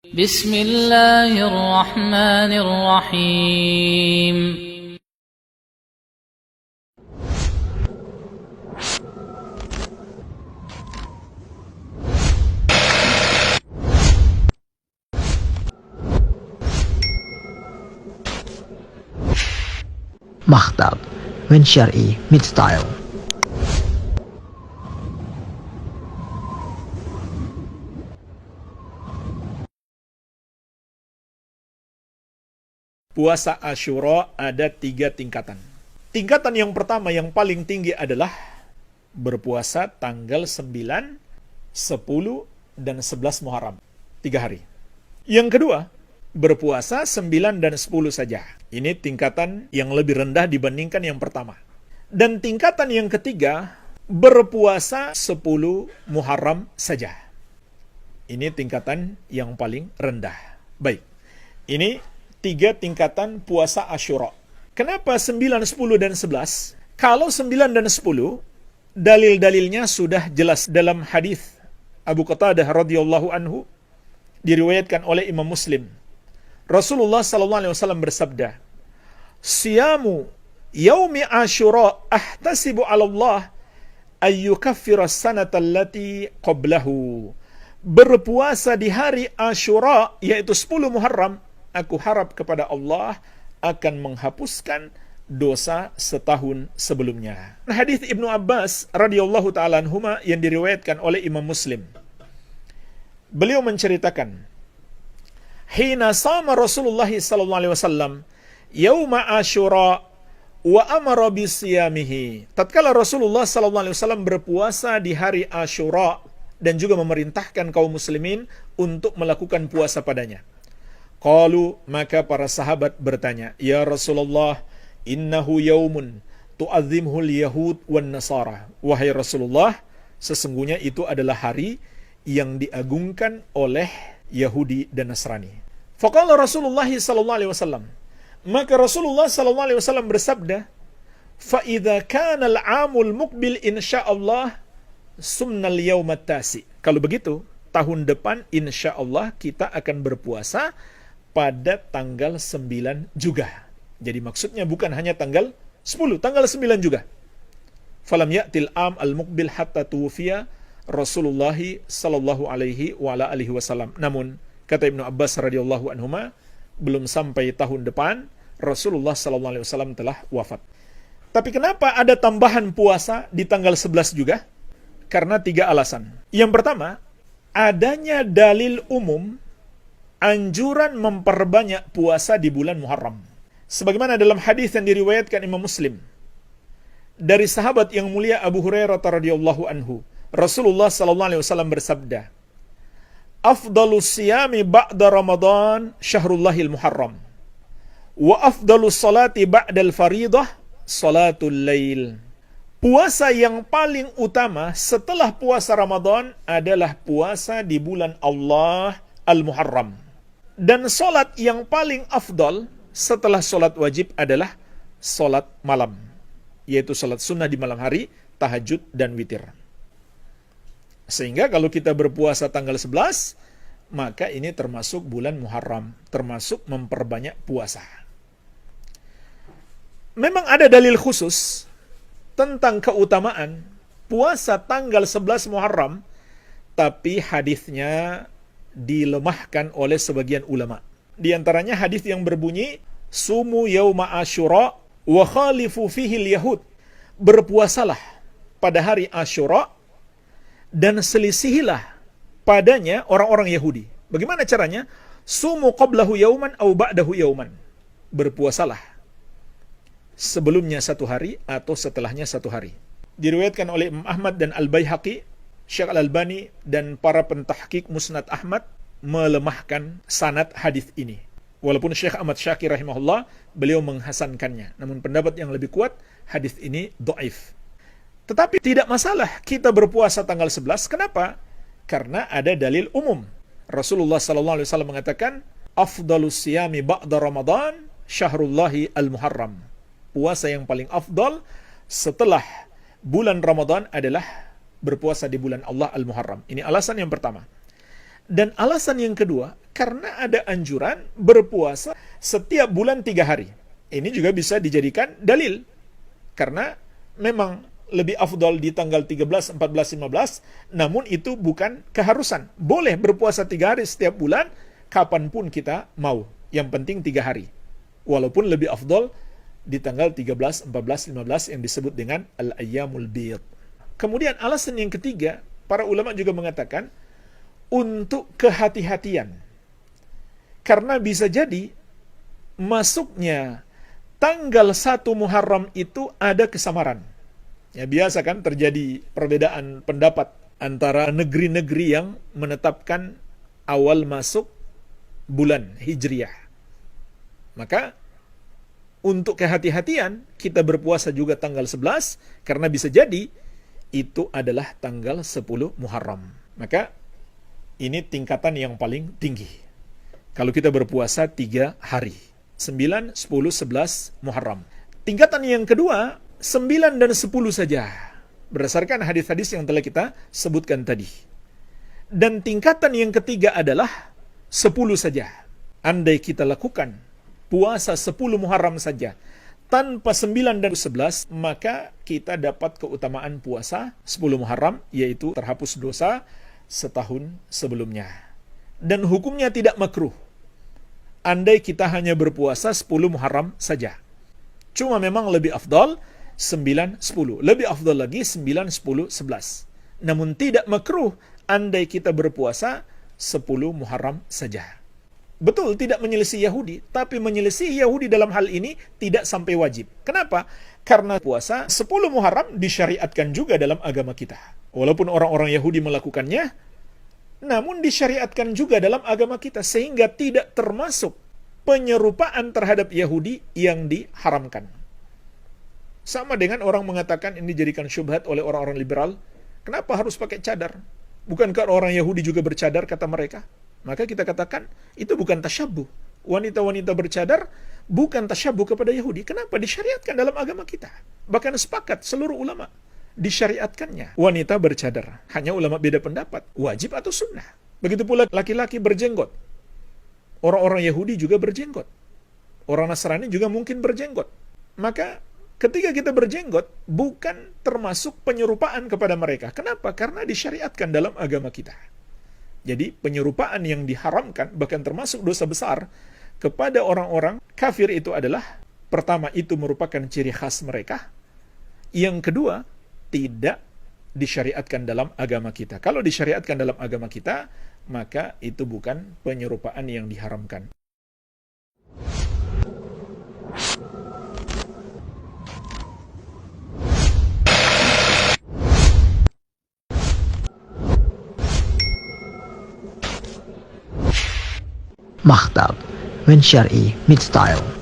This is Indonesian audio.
Bismillahirrahmanirrahim. Maktab When Syar'i Mid Style. Puasa Asyura ada 3 tingkatan. Tingkatan yang pertama yang paling tinggi adalah berpuasa tanggal 9, 10, dan 11 Muharram. 3 hari. Yang kedua, berpuasa 9 dan 10 saja. Ini tingkatan yang lebih rendah dibandingkan yang pertama. Dan tingkatan yang ketiga, berpuasa 10 Muharram saja. Ini tingkatan yang paling rendah. Baik, ini 3 tingkatan puasa Asyura. Kenapa 9, 10, dan 11? Kalau 9 dan 10, dalil-dalilnya sudah jelas dalam hadis Abu Qatadah radhiyallahu anhu, diriwayatkan oleh Imam Muslim. Rasulullah SAW bersabda, "Siyamu yaumi Asyura ahtasibu 'ala Allah ayyukaffira as-sanata allati qablahu." Berpuasa di hari Asyura, yaitu 10 Muharram, aku harap kepada Allah akan menghapuskan dosa setahun sebelumnya. Hadis Ibnu Abbas radhiyallahu ta'ala anhuma yang diriwayatkan oleh Imam Muslim. Beliau menceritakan, "Hina sama Rasulullah sallallahu alaihi wasallam yauma Asyura wa amara bisiyamihi." Tatkala Rasulullah sallallahu alaihi wasallam berpuasa di hari Asyura dan juga memerintahkan kaum muslimin untuk melakukan puasa padanya. Qalu, maka para sahabat bertanya, "Ya Rasulullah, innahu yaumun tu'azzimhul yahud wan nasara." Wahai Rasulullah, sesungguhnya itu adalah hari yang diagungkan oleh Yahudi dan Nasrani. Faqala Rasulullah sallallahu alaihi wasallam, maka Rasulullah sallallahu alaihi wasallam bersabda, "Fa idza kana al-'amul muqbil insyaallah sumnal yaumat tasi." Kalau begitu, tahun depan insyaallah kita akan berpuasa pada tanggal 9 juga. Jadi maksudnya bukan hanya tanggal 10, tanggal 9 juga. Falam ya'til am al-muqbil hatta tuwfiya Rasulullah sallallahu alaihi wa ala alihi wasallam. Namun kata Ibnu Abbas radhiyallahu anhuma, belum sampai tahun depan Rasulullah sallallahu alaihi wasallam telah wafat. Tapi kenapa ada tambahan puasa di tanggal 11 juga? Karena 3 alasan. Yang pertama, adanya dalil umum anjuran memperbanyak puasa di bulan Muharram. Sebagaimana dalam hadis yang diriwayatkan Imam Muslim dari sahabat yang mulia Abu Hurairah radhiyallahu anhu, Rasulullah sallallahu alaihi wasallam bersabda, "Afdalus siyami ba'da Ramadan syahrullahil Muharram, wa afdalus salati ba'dal faridah salatul lail." Puasa yang paling utama setelah puasa Ramadan adalah puasa di bulan Allah Al-Muharram. Dan solat yang paling afdal setelah solat wajib adalah solat malam, yaitu solat sunnah di malam hari, tahajud dan witir. Sehingga kalau kita berpuasa tanggal 11, maka ini termasuk bulan Muharram, termasuk memperbanyak puasa. Memang ada dalil khusus tentang keutamaan puasa tanggal 11 Muharram, tapi hadisnya dilemahkan oleh sebagian ulama. Di antaranya hadis yang berbunyi, "Sumu yauma Asyura wa khalifu fihil yahud." Berpuasalah pada hari Asyura dan selisihilah padanya orang-orang Yahudi. Bagaimana caranya? Sumu qablahu yauman au ba'dahu yauman. Berpuasalah sebelumnya 1 hari atau setelahnya 1 hari. Diriwayatkan oleh Imam Ahmad dan Al-Baihaqi, Syekh Al-Albani dan para pentahqiq Musnad Ahmad melemahkan sanad hadis ini. Walaupun Syekh Ahmad Syakir rahimahullah, beliau menghasankannya. Namun pendapat yang lebih kuat, hadis ini dhaif. Tetapi tidak masalah kita berpuasa tanggal 11. Kenapa? Karena ada dalil umum. Rasulullah sallallahu alaihi wasallam mengatakan, "Afdalus siyami ba'da Ramadan syahrullahi al-Muharram." Puasa yang paling afdal setelah bulan Ramadan adalah berpuasa di bulan Allah Al-Muharram. Ini alasan yang pertama. Dan alasan yang kedua, Karena ada anjuran berpuasa setiap bulan 3 hari. Ini juga bisa dijadikan dalil. Karena memang lebih afdal di tanggal 13, 14, 15, namun itu bukan keharusan. Boleh berpuasa 3 hari setiap bulan, kapanpun kita mau. Yang penting 3 hari. Walaupun lebih afdal di tanggal 13, 14, 15 yang disebut dengan al-ayyamul bid. Kemudian alasan yang ketiga, para ulama juga mengatakan untuk kehati-hatian. Karena bisa jadi masuknya tanggal 1 Muharram itu ada kesamaran. Ya, biasa kan terjadi perbedaan pendapat antara negeri-negeri yang menetapkan awal masuk bulan Hijriah. Maka untuk kehati-hatian kita berpuasa juga tanggal 11 karena bisa jadi itu adalah tanggal 10 Muharram. Maka ini tingkatan yang paling tinggi. Kalau kita berpuasa 3 hari, 9, 10, 11 Muharram. Tingkatan yang kedua, 9 dan 10 saja, berdasarkan hadis-hadis yang telah kita sebutkan tadi. Dan tingkatan yang ketiga adalah 10 saja. Andai kita lakukan puasa 10 Muharram saja, tanpa 9 dan 11, maka kita dapat keutamaan puasa 10 Muharram, yaitu terhapus dosa setahun sebelumnya. Dan hukumnya tidak makruh. Andai kita hanya berpuasa 10 Muharram saja. Cuma memang lebih afdal 9, 10. Lebih afdal lagi 9, 10, 11. Namun tidak makruh andai kita berpuasa 10 Muharram saja. Betul tidak menyelisih Yahudi, tapi menyelisih Yahudi dalam hal ini tidak sampai wajib. Kenapa? Karena puasa 10 Muharram disyariatkan juga dalam agama kita. Walaupun orang-orang Yahudi melakukannya, namun disyariatkan juga dalam agama kita, sehingga tidak termasuk penyerupaan terhadap Yahudi yang diharamkan. Sama dengan orang mengatakan ini dijadikan syubhat oleh orang-orang liberal, kenapa harus pakai cadar? Bukankah orang Yahudi juga bercadar, kata mereka? Maka kita katakan, itu bukan tasyabbuh. Wanita-wanita bercadar bukan tasyabbuh kepada Yahudi. Kenapa? Disyariatkan dalam agama kita. Bahkan sepakat seluruh ulama disyariatkannya wanita bercadar. Hanya ulama beda pendapat, wajib atau sunnah. Begitu pula laki-laki berjenggot. Orang-orang Yahudi juga berjenggot. Orang Nasrani juga mungkin berjenggot. Maka ketika kita berjenggot, bukan termasuk penyerupaan kepada mereka. Kenapa? Karena disyariatkan dalam agama kita. Jadi penyerupaan yang diharamkan, bahkan termasuk dosa besar, kepada orang-orang kafir itu adalah, pertama, itu merupakan ciri khas mereka. Yang kedua, tidak disyariatkan dalam agama kita. Kalau disyariatkan dalam agama kita, maka itu bukan penyerupaan yang diharamkan. Makhtab, when Syar'i meets style.